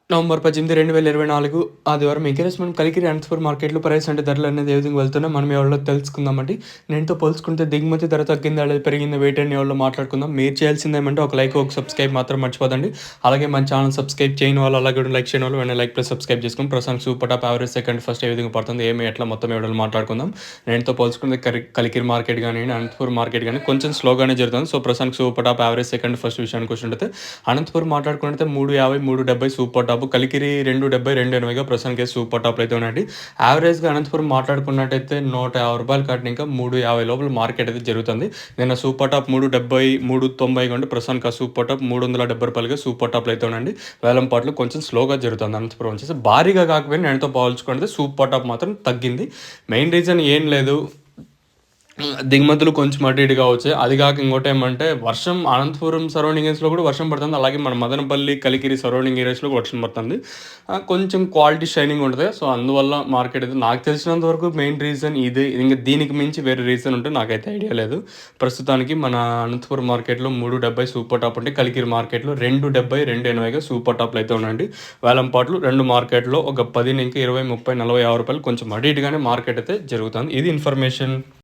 November 18, 2024 ఆదివారం ఈరోజు మనం కలికిరి అనంతపురం మార్కెట్‌లో ప్రైస్ అంటే ధరలు అనేది ఏ విధంగా వెళ్తున్నాయి మనం ఎవరిలో తెలుసుకుందామండి. నేటితో పోల్చుకుంటే దిగుమతి ధర తగ్గిందా లేదా పెరిగిందా వెయిట్ అని ఎవరిలో మాట్లాడుకుందాం. మీరు చేయాల్సిందేమంటే ఒక లైక్, ఒక సబ్స్క్రైబ్ మాత్రం మర్చిపోదండి. అలాగే మన ఛానల్ సబ్స్క్రైబ్ చేయని వాళ్ళు అలాగే లైక్ చేయని వాళ్ళు వెంటనే లైక్ ప్లస్ సబ్స్క్రైబ్ చేసుకొని ప్రస్తుతానికి super top average second first ఏ విధంగా పడుతుంది ఏమి ఎట్లా మొత్తం ఎవరిలో మాట్లాడుకుందాం. నేటితో పోల్చుకుంటే కలికిరి మార్కెట్ కానివ్వండి అనంతపురం మార్కెట్ కానీ కొంచెం స్లోగానే జరుగుతుంది. సో ప్రస్తుతానికి super top average second first విషయానికి వచ్చినట్టయితే అనంతపురం మాట్లాడుకుంటే 350, 370 సూపర్ టాప్, కలికిరి 270, 280గా ప్రస్తుతానికి సూపర్ టాప్‌లో అయితే ఉన్నాయండి. యావరేజ్‌గా అనంతపురం మాట్లాడుకున్నట్టయితే రూ. 150 కాటిన ఇంకా 350 లోపల మార్కెట్ అయితే జరుగుతుంది. నిన్న సూపర్ టాప్ 370, 390 కొంటే ప్రస్తుతానికి ఆ సూపర్ టాప్ రూ. 370గా సూపర్ టాప్‌లో అయితే ఉండండి. వేలం పాటలు కొంచెం స్లోగా జరుగుతుంది అనంతపురం వచ్చేసి. భారీగా కాకపోయినా నేటితో పోల్చుకుంటే సూపర్ టాప్ మాత్రం తగ్గింది. మెయిన్ రీజన్ ఏం లేదు, దిగుమతులు కొంచెం అటు ఇటుగా వచ్చాయి. అది కాక ఇంకోటేమంటే వర్షం అనంతపురం సరౌండింగ్ ఏరియాస్‌లో కూడా వర్షం పడుతుంది. అలాగే మన మదనపల్లి, కలికిరి సరౌండింగ్ ఏరియాస్‌లో కూడా వర్షం పడుతుంది. కొంచెం క్వాలిటీ షైనింగ్ ఉంటది. సో అందువల్ల మార్కెట్ అయితే నాకు తెలిసినంత వరకు మెయిన్ రీజన్ ఇదే. ఇంక దీనికి మించి వేరే రీజన్ ఉంటే నాకైతే ఐడియా లేదు. ప్రస్తుతానికి మన అనంతపురం మార్కెట్‌లో 370 సూపర్ టాప్ ఉంటే కలికిరి మార్కెట్‌లో 270, 280గా సూపర్ టాప్‌లో అయితే ఉన్నాయండి. వేలం పాటలు 2 మార్కెట్‌లో ఒక 10 ఇంకా 20, 30, 40, 50 రూపాయలు కొంచెం అటు ఇటుగానే మార్కెట్ అయితే జరుగుతుంది. ఇది ఇన్ఫర్మేషన్.